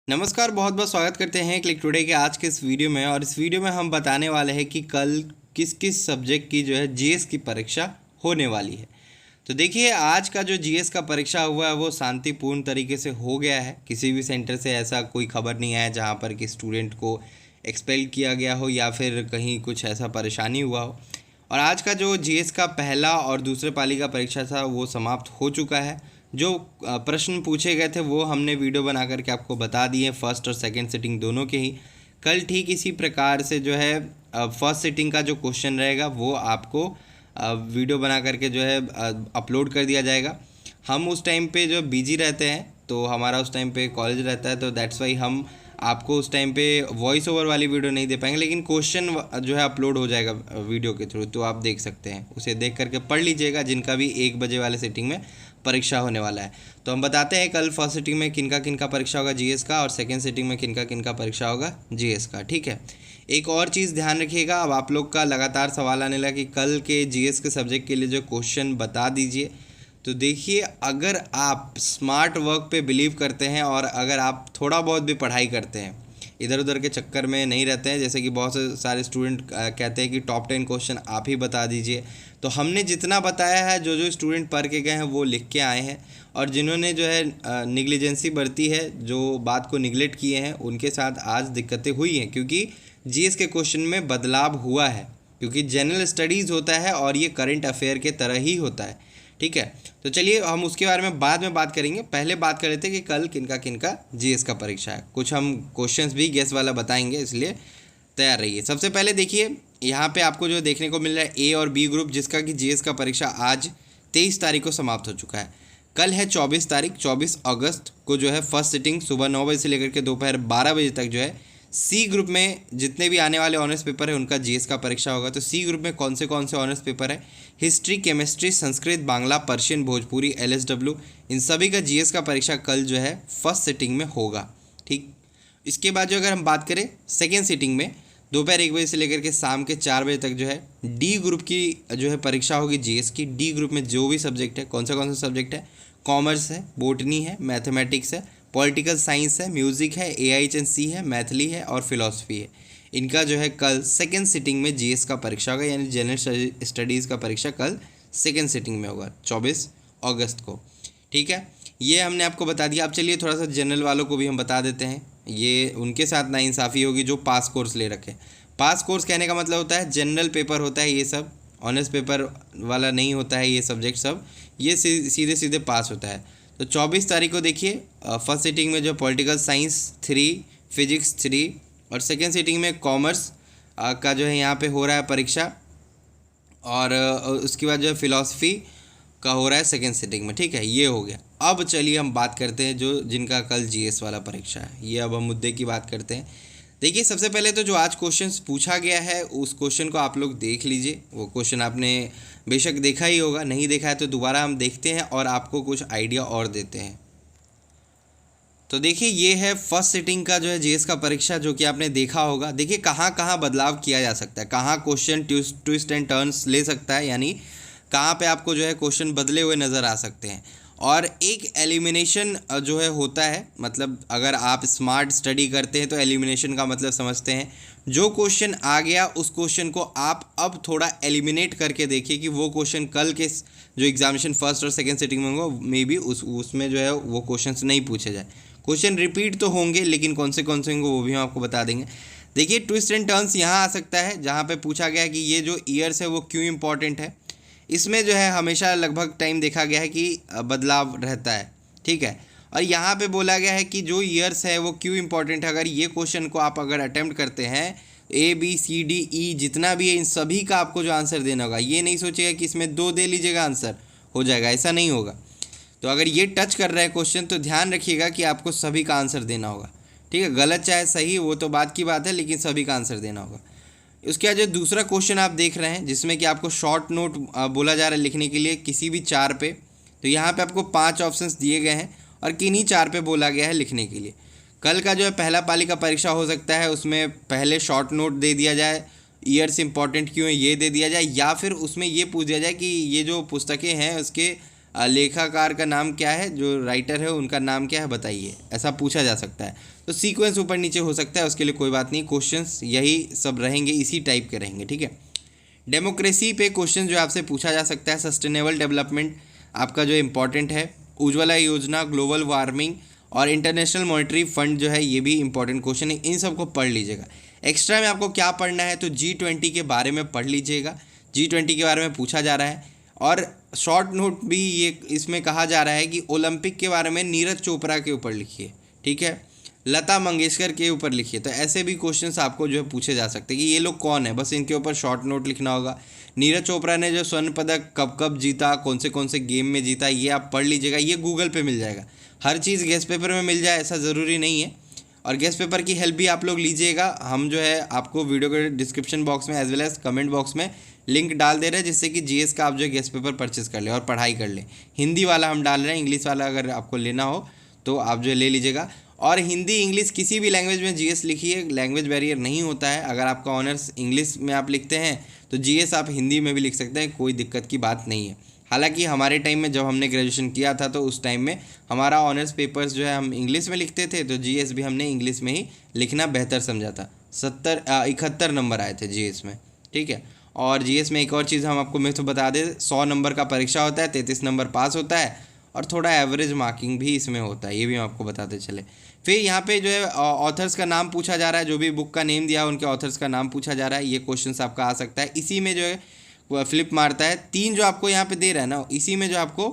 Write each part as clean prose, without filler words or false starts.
नमस्कार, बहुत बहुत स्वागत करते हैं क्लिक टुडे के आज के इस वीडियो में। और इस वीडियो में हम बताने वाले हैं कि कल किस किस सब्जेक्ट की जो है जीएस की परीक्षा होने वाली है। तो देखिए, आज का जो जीएस का परीक्षा हुआ है वो शांतिपूर्ण तरीके से हो गया है। किसी भी सेंटर से ऐसा कोई खबर नहीं आया जहाँ पर कि स्टूडेंट को एक्सपेल किया गया हो या फिर कहीं कुछ ऐसा परेशानी हुआ हो। और आज का जो जीएस का पहला और दूसरे पाली का परीक्षा था वो समाप्त हो चुका है। जो प्रश्न पूछे गए थे वो हमने वीडियो बना करके आपको बता दिए, फर्स्ट और सेकंड सिटिंग दोनों के ही। कल ठीक इसी प्रकार से जो है फर्स्ट सिटिंग का जो क्वेश्चन रहेगा वो आपको वीडियो बना करके जो है अपलोड कर दिया जाएगा। हम उस टाइम पे जो बिजी रहते हैं तो हमारा उस टाइम पे कॉलेज रहता है, तो दैट्स वाई हम आपको उस टाइम पे वॉइस ओवर वाली वीडियो नहीं दे पाएंगे, लेकिन क्वेश्चन जो है अपलोड हो जाएगा वीडियो के थ्रू, तो आप देख सकते हैं। उसे देख करके पढ़ लीजिएगा जिनका भी 1 बजे वाले सिटिंग में परीक्षा होने वाला है। तो हम बताते हैं कल फर्स्ट सिटिंग में किनका किनका परीक्षा होगा जीएस का, और सेकंड सिटिंग में किनका किनका परीक्षा होगा जीएस का। ठीक है, एक और चीज़ ध्यान रखिएगा, अब आप लोग का लगातार सवाल आने लगा कि कल के जीएस के सब्जेक्ट के लिए जो क्वेश्चन बता दीजिए। तो देखिए, अगर आप स्मार्ट वर्क पे बिलीव करते हैं और अगर आप थोड़ा बहुत भी पढ़ाई करते हैं, इधर उधर के चक्कर में नहीं रहते हैं, जैसे कि बहुत से सारे स्टूडेंट कहते हैं कि टॉप 10 क्वेश्चन आप ही बता दीजिए, तो हमने जितना बताया है, जो जो स्टूडेंट पढ़ के गए हैं वो लिख के आए हैं। और जिन्होंने जो है निग्लिजेंसी बरती है, जो बात को निगलेक्ट किए हैं, उनके साथ आज दिक्कतें हुई हैं, क्योंकि जीएस के क्वेश्चन में बदलाव हुआ है, क्योंकि जनरल स्टडीज़ होता है और ये करंट अफेयर के तरह ही होता है। ठीक है, तो चलिए हम उसके बारे में बाद में बात करेंगे। पहले बात कर लेते हैं कि कल किनका किनका जीएस का परीक्षा है। कुछ हम क्वेश्चंस भी गेस वाला बताएंगे, इसलिए तैयार रहिए। सबसे पहले देखिए, यहाँ पे आपको जो देखने को मिल रहा है ए और बी ग्रुप, जिसका कि जीएस का परीक्षा आज 23 तारीख को समाप्त हो चुका है। कल है 24 तारीख, 24 अगस्त को जो है फर्स्ट सिटिंग सुबह 9 बजे से लेकर के दोपहर 12 बजे तक जो है सी ग्रुप में जितने भी आने वाले ऑनर्स पेपर है उनका जीएस का परीक्षा होगा। तो सी ग्रुप में कौन से ऑनर्स पेपर है? History, chemistry, Sanskrit, Bangla, Persian, Bhojpuri, LSW, इन सभी का जीएस का परीक्षा कल जो है फर्स्ट सिटिंग में होगा। ठीक, इसके बाद जो अगर हम बात करें सेकेंड सिटिंग में, दोपहर 1 बजे से लेकर के शाम के 4 बजे तक जो है डी ग्रुप की जो है परीक्षा होगी जीएस की। डी ग्रुप में जो भी सब्जेक्ट है, कौन सा सब्जेक्ट है? कॉमर्स है, बोटनी है, मैथमेटिक्स है, पॉलिटिकल साइंस है, म्यूज़िक है, AHNC है, मैथिली है और फिलॉसफी है। इनका जो है कल सेकेंड सिटिंग में जीएस का परीक्षा होगा, यानी जनरल स्टडीज़ का परीक्षा कल सेकेंड सिटिंग में होगा 24 अगस्त को। ठीक है, ये हमने आपको बता दिया। अब चलिए थोड़ा सा जनरल वालों को भी हम बता देते हैं, ये उनके साथ नाइंसाफ़ी होगी जो पास कोर्स ले रखे। पास कोर्स कहने का मतलब होता है जनरल पेपर होता है, ये सब ऑनर्स पेपर वाला नहीं होता है, ये सब्जेक्ट सब ये सीधे सीधे पास होता है। तो 24 तारीख को देखिए फर्स्ट सिटिंग में जो पॉलिटिकल साइंस 3, फिजिक्स 3 और सेकेंड सिटिंग में कॉमर्स का जो है यहाँ पे हो रहा है परीक्षा, और उसके बाद जो है फिलॉसफी का हो रहा है सेकेंड सिटिंग में। ठीक है, ये हो गया। अब चलिए हम बात करते हैं जो जिनका कल जीएस वाला परीक्षा है, ये अब हम मुद्दे की बात करते हैं। देखिए, सबसे पहले तो जो आज क्वेश्चंस पूछा गया है उस क्वेश्चन को आप लोग देख लीजिए। वो क्वेश्चन आपने बेशक देखा ही होगा, नहीं देखा है तो दोबारा हम देखते हैं और आपको कुछ आइडिया और देते हैं। तो देखिए, ये है फर्स्ट सिटिंग का जो है जीएस का परीक्षा, जो कि आपने देखा होगा। देखिए कहाँ कहाँ बदलाव किया जा सकता है, कहाँ क्वेश्चन ट्विस्ट एंड टर्न्स ले सकता है, यानी कहाँ पे आपको जो है क्वेश्चन बदले हुए नज़र आ सकते हैं। और एक एलिमिनेशन जो है होता है, मतलब अगर आप स्मार्ट स्टडी करते हैं तो एलिमिनेशन का मतलब समझते हैं। जो क्वेश्चन आ गया उस क्वेश्चन को आप अब थोड़ा एलिमिनेट करके देखिए कि वो क्वेश्चन कल के जो एग्जामिनेशन फर्स्ट और सेकेंड सिटिंग में होगा मे बी उसमें जो है वो क्वेश्चन नहीं पूछे जाए। क्वेश्चन रिपीट तो होंगे, लेकिन कौन से होंगे वो भी हम आपको बता देंगे। देखिए, ट्विस्ट एंड टर्न्स यहाँ आ सकता है, जहाँ पे पूछा गया कि ये जो ईयर्स है वो क्यों इंपॉर्टेंट है। इसमें जो है हमेशा लगभग टाइम देखा गया है कि बदलाव रहता है। ठीक है, और यहाँ पे बोला गया है कि जो ईयर्स है वो क्यों इंपॉर्टेंट है। अगर ये क्वेश्चन को आप अगर अटेम्प्ट करते हैं, ABCDE जितना भी है इन सभी का आपको जो आंसर देना होगा, ये नहीं सोचिएगा कि इसमें 2 दे लीजिएगा आंसर हो जाएगा, ऐसा नहीं होगा। तो अगर ये टच कर रहा है क्वेश्चन तो ध्यान रखिएगा कि आपको सभी का आंसर देना होगा। ठीक है, गलत चाहे सही वो तो बात की बात है, लेकिन सभी का आंसर देना होगा। उसके बाद जो दूसरा क्वेश्चन आप देख रहे हैं जिसमें कि आपको शॉर्ट नोट बोला जा रहा है लिखने के लिए किसी भी 4 पे, तो यहाँ पे आपको 5 ऑप्शंस दिए गए हैं और किन्हीं 4 पे बोला गया है लिखने के लिए। कल का जो है पहला पाली का परीक्षा हो सकता है, उसमें पहले शॉर्ट नोट दे दिया जाए, ईयर्स इंपॉर्टेंट क्यों है ये दे दिया जाए, या फिर उसमें ये पूछ दिया जाए कि ये जो पुस्तकें हैं उसके लेखाकार का नाम क्या है, जो राइटर है उनका नाम क्या है बताइए, ऐसा पूछा जा सकता है। तो सीक्वेंस ऊपर नीचे हो सकता है, उसके लिए कोई बात नहीं, क्वेश्चंस यही सब रहेंगे, इसी टाइप के रहेंगे, ठीक है। डेमोक्रेसी पे क्वेश्चन जो आपसे पूछा जा सकता है, सस्टेनेबल डेवलपमेंट आपका जो इम्पोर्टेंट है, उज्ज्वला योजना, ग्लोबल वार्मिंग और इंटरनेशनल मॉनेटरी फंड जो है ये भी इंपॉर्टेंट क्वेश्चन है, इन सबको पढ़ लीजिएगा। एक्स्ट्रा में आपको क्या पढ़ना है, तो G20 के बारे में पढ़ लीजिएगा, G20 के बारे में पूछा जा रहा है। और शॉर्ट नोट भी ये इसमें कहा जा रहा है कि ओलंपिक के बारे में नीरज चोपड़ा के ऊपर लिखिए, ठीक है, लता मंगेशकर के ऊपर लिखिए। तो ऐसे भी क्वेश्चंस आपको जो है पूछे जा सकते हैं कि ये लोग कौन है, बस इनके ऊपर शॉर्ट नोट लिखना होगा। नीरज चोपड़ा ने जो स्वर्ण पदक कब कब जीता, कौन से गेम में जीता, ये आप पढ़ लीजिएगा, ये गूगल पे मिल जाएगा। हर चीज़ गेस्ट पेपर में मिल जाए ऐसा ज़रूरी नहीं है, और गेस्ट पेपर की हेल्प भी आप लोग लीजिएगा। हम जो है आपको वीडियो के डिस्क्रिप्शन बॉक्स में as well as comment box में लिंक डाल दे रहे हैं, जिससे कि जीएस का आप जो है गेस्ट पेपर परचेस कर ले और पढ़ाई कर ले। हिंदी वाला हम डाल रहे हैं, इंग्लिश वाला अगर आपको लेना हो तो आप जो ले लीजिएगा। और हिंदी इंग्लिश किसी भी लैंग्वेज में जीएस लिखिए, लैंग्वेज बैरियर नहीं होता है। अगर आपका ऑनर्स इंग्लिश में आप लिखते हैं तो जीएस आप हिंदी में भी लिख सकते हैं, कोई दिक्कत की बात नहीं है। हालांकि हमारे टाइम में जब हमने ग्रेजुएशन किया था तो उस टाइम में हमारा ऑनर्स पेपर्स जो है हम इंग्लिश में लिखते थे, तो जीएस भी हमने इंग्लिश में ही लिखना बेहतर समझा था। 71 नंबर आए थे जीएस में, ठीक है। और जीएस में एक और चीज़ हम आपको मैं तो बता दें, 100 नंबर का परीक्षा होता है, 33 नंबर पास होता है, और थोड़ा एवरेज मार्किंग भी इसमें होता है, ये भी हम आपको बताते चले। फिर यहाँ पे जो है ऑथर्स का नाम पूछा जा रहा है, जो भी बुक का नेम दिया है उनके ऑथर्स का नाम पूछा जा रहा है, ये क्वेश्चन आपका आ सकता है। इसी में जो है वो फ्लिप मारता है, 3 जो आपको यहाँ पे दे रहा है ना, इसी में जो आपको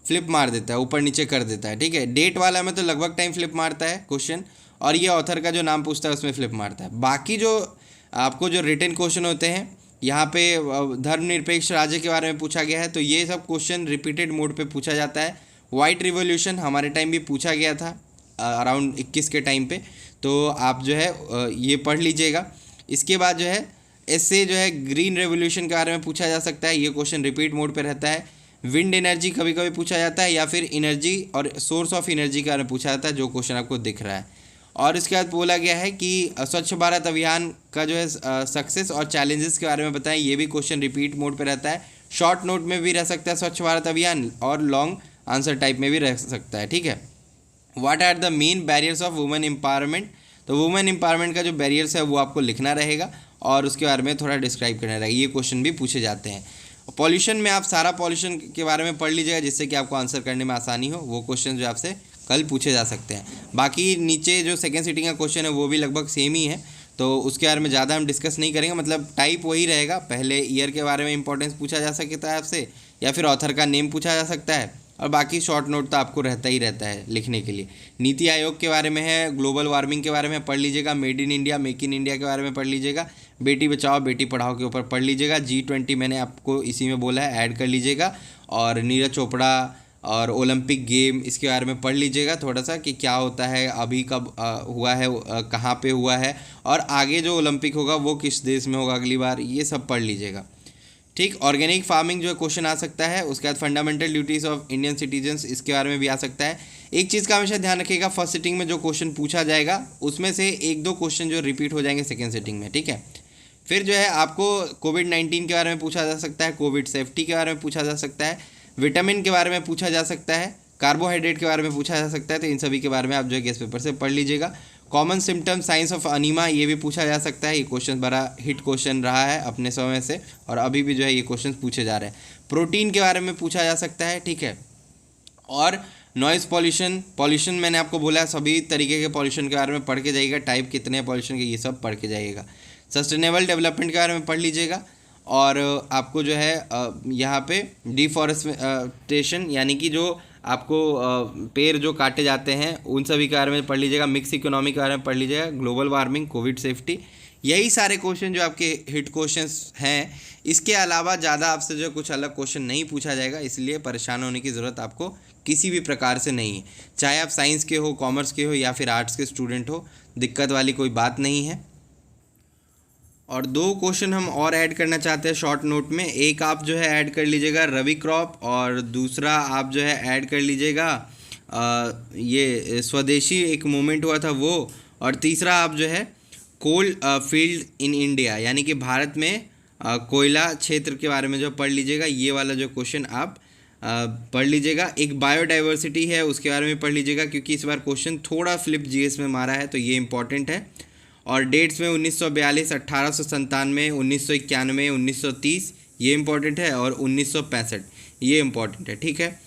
फ्लिप मार देता है, ऊपर नीचे कर देता है, ठीक है। डेट वाला में तो लगभग टाइम फ्लिप मारता है क्वेश्चन, और ये ऑथर का जो नाम पूछता है उसमें फ्लिप मारता है। बाकी जो आपको जो रिटन क्वेश्चन होते हैं, यहाँ पे धर्मनिरपेक्ष राज्य के बारे में पूछा गया है, तो ये सब क्वेश्चन रिपीटेड मोड पे पूछा जाता है। वाइट रिवॉल्यूशन हमारे टाइम भी पूछा गया था अराउंड 21 के टाइम पे, तो आप जो है ये पढ़ लीजिएगा। इसके बाद जो है इससे जो है ग्रीन रेवोल्यूशन के बारे में पूछा जा सकता है, ये क्वेश्चन रिपीट मोड पे रहता है। विंड एनर्जी कभी कभी पूछा जाता है, या फिर एनर्जी और सोर्स ऑफ एनर्जी के बारे में पूछा जाता है, जो क्वेश्चन आपको दिख रहा है। और इसके बाद बोला गया है कि स्वच्छ भारत अभियान का जो है सक्सेस और चैलेंजेस के बारे में बताएं, ये भी क्वेश्चन रिपीट मोड पे रहता है। शॉर्ट नोट में भी रह सकता है स्वच्छ भारत अभियान, और लॉन्ग आंसर टाइप में भी रह सकता है, ठीक है। What are the main barriers of women empowerment, तो वुमेन एम्पावरमेंट का जो बैरियर्स है वो आपको लिखना रहेगा, और उसके बारे में थोड़ा डिस्क्राइब करना रहेगा। ये क्वेश्चन भी पूछे जाते हैं। पॉल्यूशन में आप सारा पॉल्यूशन के बारे में पढ़ लीजिएगा, जिससे कि आपको आंसर करने में आसानी हो। वो क्वेश्चन जो आपसे कल पूछे जा सकते हैं। बाकी नीचे जो सेकेंड सिटिंग का क्वेश्चन है वो भी लगभग सेम ही है, तो उसके बारे में ज़्यादा हम डिस्कस नहीं करेंगे, मतलब टाइप वही रहेगा। पहले ईयर के बारे में इंपॉर्टेंस पूछा जा सकता है आपसे, या फिर ऑथर का नेम पूछा जा सकता है, और बाकी शॉर्ट नोट तो आपको रहता ही रहता है लिखने के लिए। नीति आयोग के बारे में है, ग्लोबल वार्मिंग के बारे में पढ़ लीजिएगा, made in India, make in India के बारे में पढ़ लीजिएगा, बेटी बचाओ बेटी पढ़ाओ के ऊपर पढ़ लीजिएगा। G20 मैंने आपको इसी में बोला है, ऐड कर लीजिएगा। और नीरज चोपड़ा और ओलंपिक गेम इसके बारे में पढ़ लीजिएगा थोड़ा सा, कि क्या होता है, अभी कब हुआ है, कहाँ पे हुआ है, और आगे जो ओलंपिक होगा वो किस देश में होगा अगली बार, ये सब पढ़ लीजिएगा, ठीक। ऑर्गेनिक फार्मिंग जो क्वेश्चन आ सकता है। उसके बाद fundamental duties of Indian citizens, इसके बारे में भी आ सकता है। एक चीज़ का हमेशा ध्यान रखिएगा, फर्स्ट सिटिंग में जो क्वेश्चन पूछा जाएगा उसमें से 1-2 क्वेश्चन जो रिपीट हो जाएंगे सेकेंड सिटिंग में, ठीक है। फिर जो है आपको कोविड-19 के बारे में पूछा जा सकता है, कोविड सेफ्टी के बारे में पूछा जा सकता है, विटामिन के बारे में पूछा जा सकता है, कार्बोहाइड्रेट के बारे में पूछा जा सकता है। तो इन सभी के बारे में आप जो है गेस्ट पेपर से पढ़ लीजिएगा। Common symptom science of enema, ये भी पूछा जा सकता है। ये क्वेश्चन बड़ा हिट क्वेश्चन रहा है अपने समय से, और अभी भी जो है ये क्वेश्चन पूछे जा रहे हैं। प्रोटीन के बारे में पूछा जा सकता है, ठीक है। और नॉइज़ पॉल्यूशन मैंने आपको बोला है, सभी तरीके के पॉल्यूशन के बारे में पढ़ के जाइएगा, टाइप कितने पॉल्यूशन के, ये सब पढ़ के जाइएगा। सस्टेनेबल डेवलपमेंट के बारे में पढ़ लीजिएगा। और आपको जो है यहाँ पे डिफॉरेस्टेशन, यानी कि जो आपको पेड़ जो काटे जाते हैं उन सभी के बारे में पढ़ लीजिएगा। मिक्स इकोनॉमी के बारे में पढ़ लीजिएगा। ग्लोबल वार्मिंग, कोविड सेफ्टी, यही सारे क्वेश्चन जो आपके हिट क्वेश्चंस हैं। इसके अलावा ज़्यादा आपसे जो कुछ अलग क्वेश्चन नहीं पूछा जाएगा, इसलिए परेशान होने की ज़रूरत आपको किसी भी प्रकार से नहीं है। चाहे आप साइंस के हो, कॉमर्स के हो, या फिर आर्ट्स के स्टूडेंट हो, दिक्कत वाली कोई बात नहीं है। और 2 क्वेश्चन हम और ऐड करना चाहते हैं शॉर्ट नोट में। एक आप जो है ऐड कर लीजिएगा रवि क्रॉप, और दूसरा आप जो है ऐड कर लीजिएगा ये स्वदेशी एक मूवमेंट हुआ था वो, और तीसरा आप जो है कोल फील्ड इन इंडिया, यानी कि भारत में कोयला क्षेत्र के बारे में जो पढ़ लीजिएगा। ये वाला जो क्वेश्चन आप पढ़ लीजिएगा। एक बायोडाइवर्सिटी है, उसके बारे में पढ़ लीजिएगा, क्योंकि इस बार क्वेश्चन थोड़ा फ्लिप जीएस में मारा है, तो ये इंपॉर्टेंट है। और डेट्स में 1942, 1897, 1991, 1930 ये इंपॉर्टेंट है, और 1965 ये इंपॉर्टेंट है, ठीक है।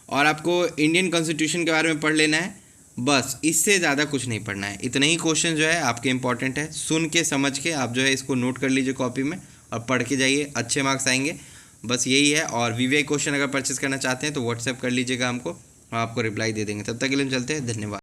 और आपको इंडियन कॉन्स्टिट्यूशन के बारे में पढ़ लेना है, बस इससे ज़्यादा कुछ नहीं पढ़ना है। इतने ही क्वेश्चन जो है आपके इंपॉर्टेंट है, सुन के समझ के आप जो है इसको नोट कर लीजिए कॉपी में और पढ़ के जाइए, अच्छे मार्क्स आएंगे। बस यही है। और वीवीआई क्वेश्चन अगर परचेस करना चाहते हैं तो व्हाट्सएप कर लीजिएगा हमको, हम आपको रिप्लाई दे देंगे। तब तक के लिए हम चलते हैं, धन्यवाद।